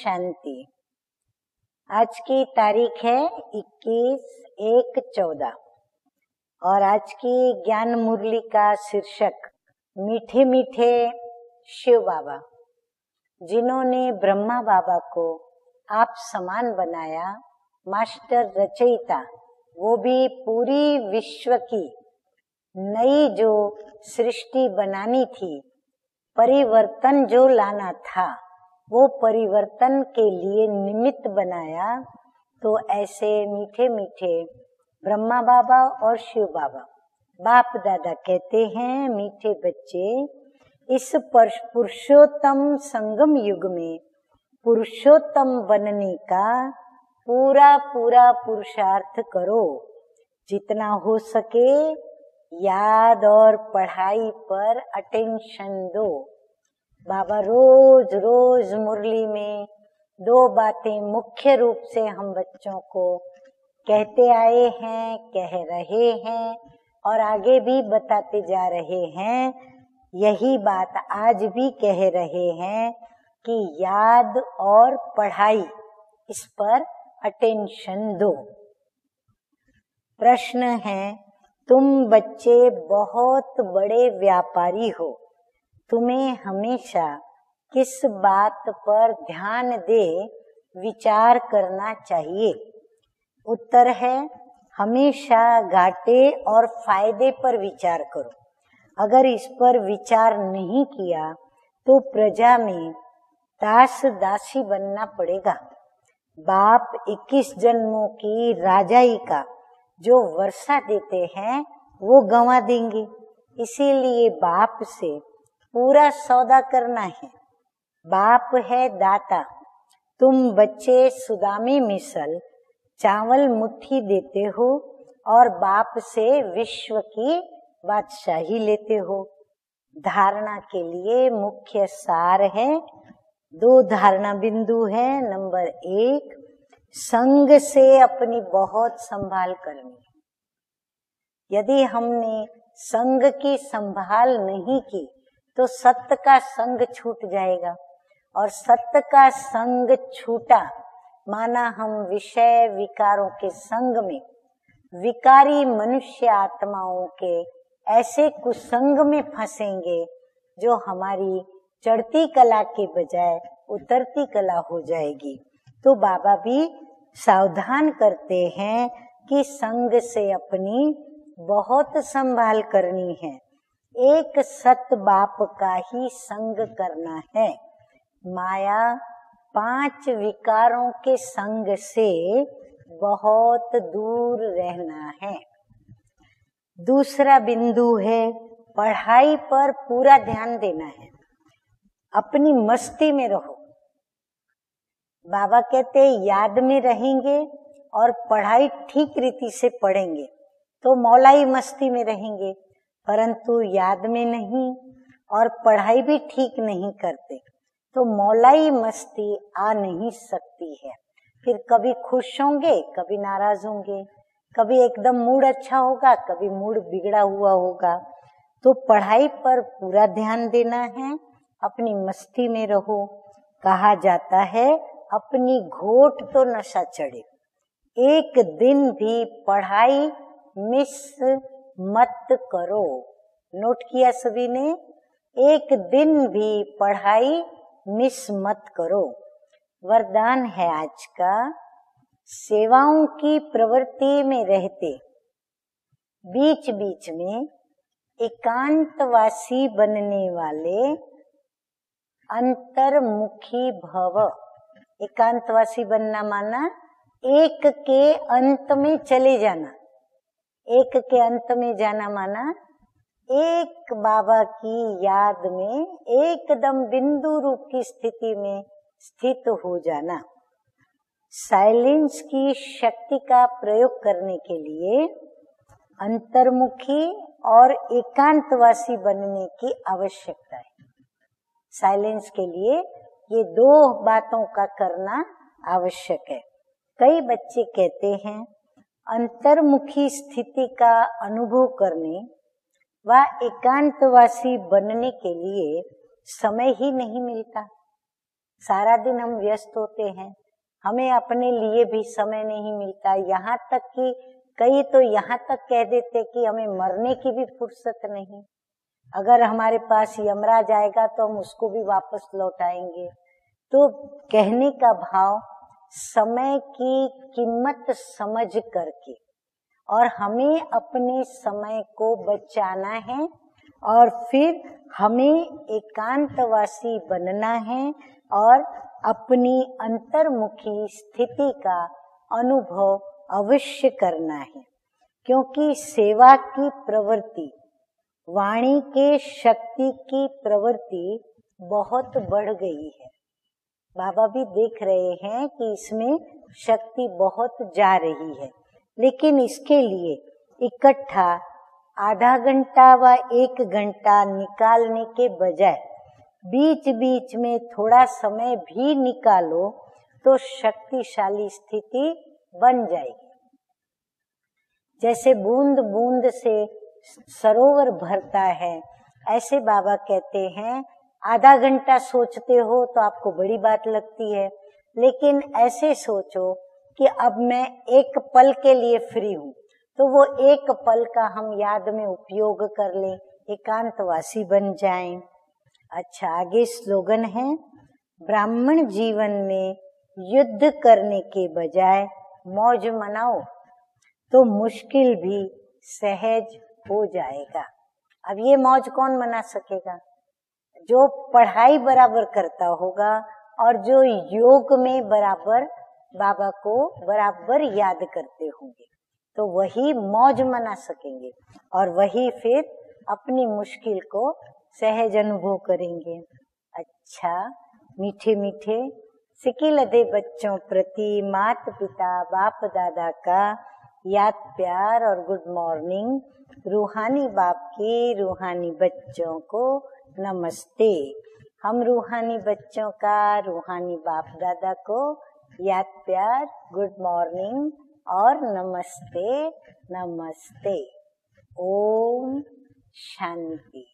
शांति। आज की तारीख है 21/1/14 और आज की ज्ञान मुरली का शीर्षक मीठे मीठे शिव बाबा, जिन्होंने ब्रह्मा बाबा को आप समान बनाया, मास्टर रचयिता, वो भी पूरी विश्व की नई जो सृष्टि बनानी थी, परिवर्तन जो लाना था, वो परिवर्तन के लिए निमित्त बनाया। तो ऐसे मीठे मीठे ब्रह्मा बाबा और शिव बाबा, बाप दादा कहते हैं, मीठे बच्चे, इस पुरुषोत्तम संगम युग में पुरुषोत्तम बनने का पूरा पूरा पुरुषार्थ करो। जितना हो सके याद और पढ़ाई पर अटेंशन दो। बाबा रोज रोज मुरली में दो बातें मुख्य रूप से हम बच्चों को कहते आए हैं, कह रहे हैं और आगे भी बताते जा रहे हैं। यही बात आज भी कह रहे हैं कि याद और पढ़ाई, इस पर अटेंशन दो। प्रश्न है, तुम बच्चे बहुत बड़े व्यापारी हो, तुम्हें हमेशा किस बात पर ध्यान दे विचार करना चाहिए? उत्तर है, हमेशा घाटे और फायदे पर विचार करो। अगर इस पर विचार नहीं किया तो प्रजा में दास दासी बनना पड़ेगा। बाप 21 जन्मों की राजाई का जो वर्षा देते हैं वो गंवा देंगे। इसीलिए बाप से पूरा सौदा करना है। बाप है दाता। तुम बच्चे सुदामी मिसल चावल मुट्ठी देते हो और बाप से विश्व की बादशाही लेते हो। धारणा के लिए मुख्य सार है, दो धारणा बिंदु है। नंबर 1, संग से अपनी बहुत संभाल करनी। यदि हमने संग की संभाल नहीं की तो सत्य का संग छूट जाएगा, और सत्य का संग छूटा माना हम विषय विकारों के संग में, विकारी मनुष्य आत्माओं के ऐसे कुसंग में फंसेंगे जो हमारी चढ़ती कला के बजाय उतरती कला हो जाएगी। तो बाबा भी सावधान करते हैं कि संग से अपनी बहुत संभाल करनी है। एक सत बाप का ही संग करना है। माया 5 विकारों के संग से बहुत दूर रहना है। दूसरा बिंदु है, पढ़ाई पर पूरा ध्यान देना है। अपनी मस्ती में रहो। बाबा कहते याद में रहेंगे और पढ़ाई ठीक रीति से पढ़ेंगे तो मौलाई मस्ती में रहेंगे, परंतु याद में नहीं और पढ़ाई भी ठीक नहीं करते तो मौलाई मस्ती आ नहीं सकती है। फिर कभी खुश होंगे, कभी नाराज होंगे, कभी एकदम मूड अच्छा होगा, कभी मूड बिगड़ा हुआ होगा। तो पढ़ाई पर पूरा ध्यान देना है, अपनी मस्ती में रहो। कहा जाता है अपनी घोट तो नशा चढ़े। एक दिन भी पढ़ाई मिस मत करो। नोट किया सभी ने? एक दिन भी पढ़ाई मिस मत करो। वरदान है आज का, सेवाओं की प्रवृत्ति में रहते बीच बीच में एकांतवासी बनने वाले अंतर्मुखी भव। एकांतवासी बनना माना एक के अंत में चले जाना। एक के अंत में जाना माना एक बाबा की याद में एकदम बिंदु रूप की स्थिति में स्थित हो जाना। साइलेंस की शक्ति का प्रयोग करने के लिए अंतर्मुखी और एकांतवासी बनने की आवश्यकता है। साइलेंस के लिए ये 2 बातों का करना आवश्यक है। कई बच्चे कहते हैं अंतर्मुखी स्थिति का अनुभव करने व एकांतवासी बनने के लिए समय ही नहीं मिलता। सारा दिन हम व्यस्त होते हैं, हमें अपने लिए भी समय नहीं मिलता। यहाँ तक कि कई तो यहाँ तक कह देते कि हमें मरने की भी फुर्सत नहीं। अगर हमारे पास यमराज आएगा तो हम उसको भी वापस लौटाएंगे। तो कहने का भाव, समय की कीमत समझ करके और हमें अपने समय को बचाना है और फिर हमें एकांतवासी बनना है और अपनी अंतर्मुखी स्थिति का अनुभव अवश्य करना है। क्योंकि सेवा की प्रवृत्ति, वाणी के शक्ति की प्रवृत्ति बहुत बढ़ गई है। बाबा भी देख रहे हैं कि इसमें शक्ति बहुत जा रही है, लेकिन इसके लिए इकट्ठा आधा घंटा व 1 घंटा निकालने के बजाय बीच बीच में थोड़ा समय भी निकालो तो शक्तिशाली स्थिति बन जाएगी। जैसे बूंद बूंद से सरोवर भरता है, ऐसे बाबा कहते हैं आधा घंटा सोचते हो तो आपको बड़ी बात लगती है, लेकिन ऐसे सोचो कि अब मैं 1 पल के लिए फ्री हूँ, तो वो 1 पल का हम याद में उपयोग कर लें, एकांतवासी बन जाएं। अच्छा, आगे स्लोगन है, ब्राह्मण जीवन में युद्ध करने के बजाय मौज मनाओ तो मुश्किल भी सहज हो जाएगा। अब ये मौज कौन मना सकेगा? जो पढ़ाई बराबर करता होगा और जो योग में बराबर बाबा को बराबर याद करते होंगे, तो वही मौज मना सकेंगे और वही फिर अपनी मुश्किल को सहज अनुभव करेंगे। अच्छा, मीठे मीठे सिकिलधे बच्चों प्रति माता पिता बाप दादा का याद प्यार और गुड मॉर्निंग। रूहानी बाप की रूहानी बच्चों को नमस्ते। हम रूहानी बच्चों का रूहानी बाप दादा को याद प्यार, गुड मॉर्निंग और नमस्ते नमस्ते। ओम शांति।